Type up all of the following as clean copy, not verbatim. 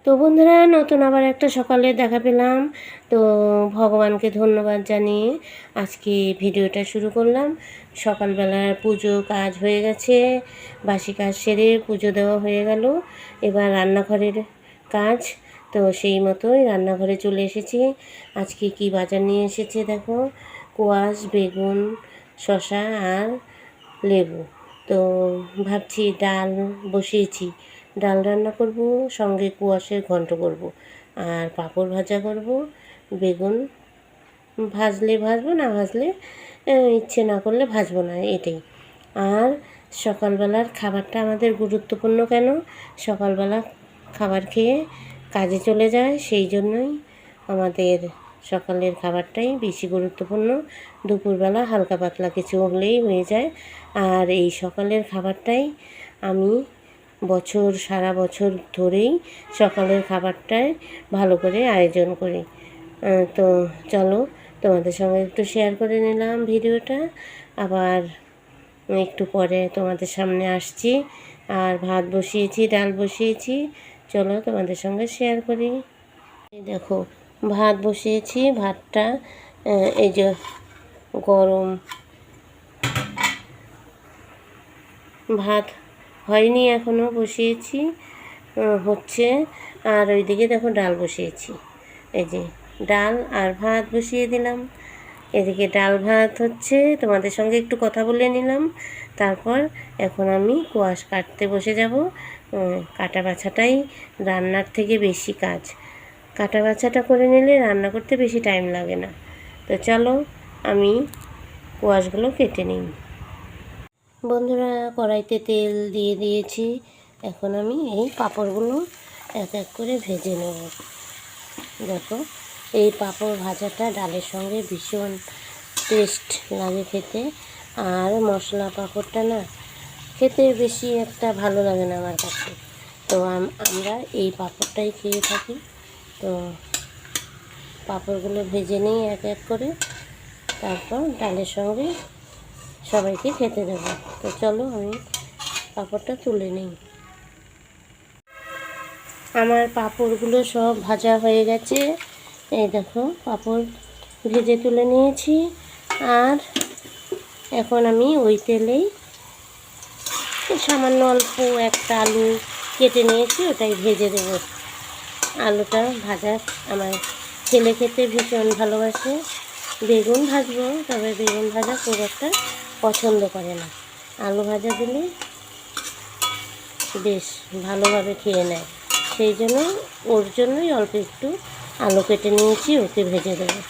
তো বন্ধুরা, নতুন আবার একটা সকালে দেখা পেলাম। তো ভগবানকে ধন্যবাদ জানিয়ে আজকে ভিডিওটা শুরু করলাম। সকালবেলার পুজো কাজ হয়ে গেছে, বাসি কাজ সেরে পুজো দেওয়া হয়ে গেল। এবার রান্নাঘরের কাজ। তো সেই মতোই রান্নাঘরে চলে এসেছি। আজকে কি বাজার নিয়ে এসেছে দেখো, কোয়াশ, বেগুন, শসা আর লেবু। তো ভাবছি ডাল বসিয়েছি, ডাল রান্না করব, সঙ্গে কুয়াশের ঘন্ট করব, আর পাঁপড় ভাজা করব। বেগুন ভাজলে ভাজবো, না ভাজলে ইচ্ছে না করলে ভাজবো না, এটাই। আর সকালবেলার খাবারটা আমাদের গুরুত্বপূর্ণ কেন? সকালবেলা খাবার খেয়ে কাজে চলে যায়, সেই জন্যই আমাদের সকালের খাবারটাই বেশি গুরুত্বপূর্ণ। দুপুরবেলা হালকা পাতলা কিছু হলেই হয়ে যায়। আর এই সকালের খাবারটাই আমি সারা বছর ধরেই সকালের খাবারটায় ভালো করে আয়োজন করি। তো চলো, তোমাদের সঙ্গে একটু শেয়ার করে নিলাম ভিডিওটা। আবার একটু পরে তোমাদের সামনে আসছি। আর ভাত বসিয়েছি, ডাল বসিয়েছি, চলো তোমাদের সঙ্গে শেয়ার করি। এই দেখো, ভাত বসিয়েছি, ভাতটা এই যে গরম ভাত হয়নি এখনও, বসিয়েছি, হচ্ছে। আর ওইদিকে দেখো ডাল বসিয়েছি, এই যে ডাল আর ভাত বসিয়ে দিলাম। এদিকে ডাল ভাত হচ্ছে, তোমাদের সঙ্গে একটু কথা বলে নিলাম। তারপর এখন আমি কোয়াশ কাটতে বসে যাব। কাটা বাছাটাই রান্নার থেকে বেশি কাজ। কাটা বাছাটা করে নিলে রান্না করতে বেশি টাইম লাগে না। তো চলো, আমি কোয়াশগুলো কেটে নিই। বন্ধুরা, কড়াইতে তেল দিয়ে দিয়েছি। এখন আমি এই পাঁপড়গুলো এক এক করে ভেজে নেব। দেখো, এই পাঁপড় ভাজাটা ডালের সঙ্গে ভীষণ টেস্ট লাগে খেতে। আর মশলা পাঁপড়টা না খেতে বেশি একটা ভালো লাগে না আমার কাছে। তো আমরা এই পাঁপড়টাই খেয়ে থাকি। তো পাঁপড়গুলো ভেজে নিই এক এক করে, তারপর ডালের সঙ্গে সবাইকে খেতে দেবো। তো চলো, আমি পাঁপড়টা তুলে নিই। আমার পাঁপড়গুলো সব ভাজা হয়ে গেছে। এই দেখো, পাঁপড় ভেজে তুলে নিয়েছি। আর এখন আমি ওই তেলেই সামান্য অল্প একটা আলু কেটে নিয়েছি, ওটাই ভেজে দেব। আলুটা ভাজা আমার ছেলে খেতে ভীষণ ভালোবাসে। বেগুন ভাজবো, তবে বেগুন ভাজা খুব একটা পছন্দ করে না। আলু ভাজা দিলে বেশ ভালোভাবে খেয়ে নেয়, সেই জন্য ওর জন্যই অল্প একটু আলু কেটে নিয়েছি, ওকে ভেজে দেবো।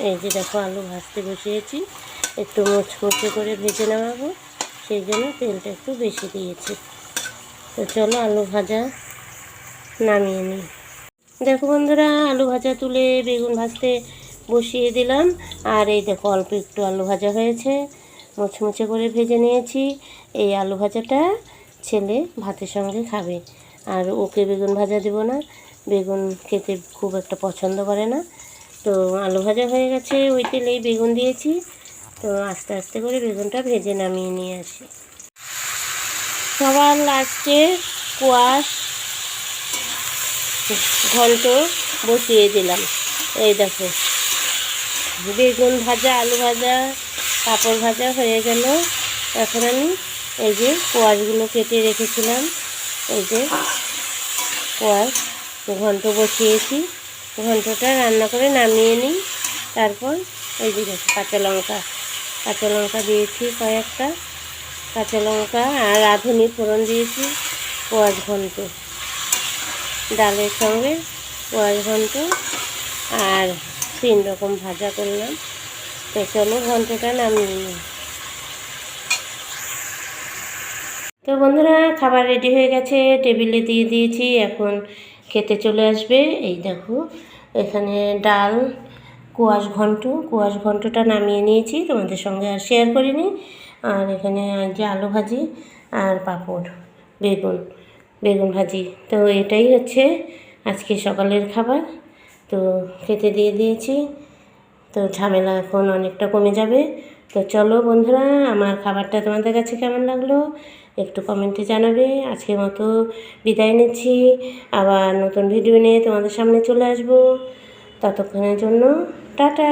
এই যে দেখো, আলু ভাজতে বসিয়েছি, একটু মুচমুচে করে ভেজে নেওয়াবো, সেই জন্য তেলটা একটু বেশি দিয়েছি। তো চলো, আলু ভাজা নামিয়ে নিই। দেখো বন্ধুরা, আলু ভাজা তুলে বেগুন ভাজতে বসিয়ে দিলাম। আর এই দেখো, অল্প একটু আলু ভাজা হয়েছে, মুচমুচে করে ভেজে নিয়েছি। এই আলু ভাজাটা ছেলে ভাতের সঙ্গে খাবে, আর ওকে বেগুন ভাজা দেবো না, বেগুন খেতে খুব একটা পছন্দ করে না। তো আলু ভাজা হয়ে গেছে, ওই তেলেই বেগুন দিয়েছি। তো আস্তে আস্তে করে বেগুনটা ভেজে নামিয়ে নিয়ে আসি। সবার লাস্টে কোয়াশ ঘন্ট বসিয়ে দিলাম। এই দেখো, বেগুন ভাজা, আলু ভাজা, পাঁপড় ভাজা হয়ে গেল। এখন আমি এই যে কোয়াশগুলো কেটে রেখেছিলাম, এই যে কোয়াশ ঘন্ট বসিয়েছি। ঘন্টটা রান্না করে নামিয়ে নিই। তারপর এই যে দেখো, কাঁচা লঙ্কা দিয়েছি কয়েকটা, কাঁচা লঙ্কা আর রাঁধুনি ফোড়ন দিয়েছি। কোয়াশ ঘন্ট ডালের সঙ্গে, কোয়াশ ঘন্ট আর 3 রকম ভাজা করলাম। তো চলো, ঘন্টটা নামিয়ে নিই। তো বন্ধুরা, খাবার রেডি হয়ে গেছে, টেবিলে দিয়ে দিয়েছি, এখন খেতে চলে আসবে। এই দেখো, এখানে ডাল, কোয়াশ ঘন্টটা নামিয়ে নিয়েছি, তোমাদের সঙ্গে আর শেয়ার করিনি। আর এখানে যে আলু ভাজি আর পাঁপড়, বেগুন ভাজি। তো এটাই হচ্ছে আজকে সকালের খাবার। তো খেতে দিয়ে দিয়েছি, তো ঝামেলা এখন অনেকটা কমে যাবে। তো চলো বন্ধুরা, আমার খাবারটা তোমাদের কাছে কেমন লাগলো একটু কমেন্টে জানাবে। আজকের মতো বিদায় নিচ্ছি, আবার নতুন ভিডিও নিয়ে তোমাদের সামনে চলে আসবো। ততক্ষণের জন্য টাটা।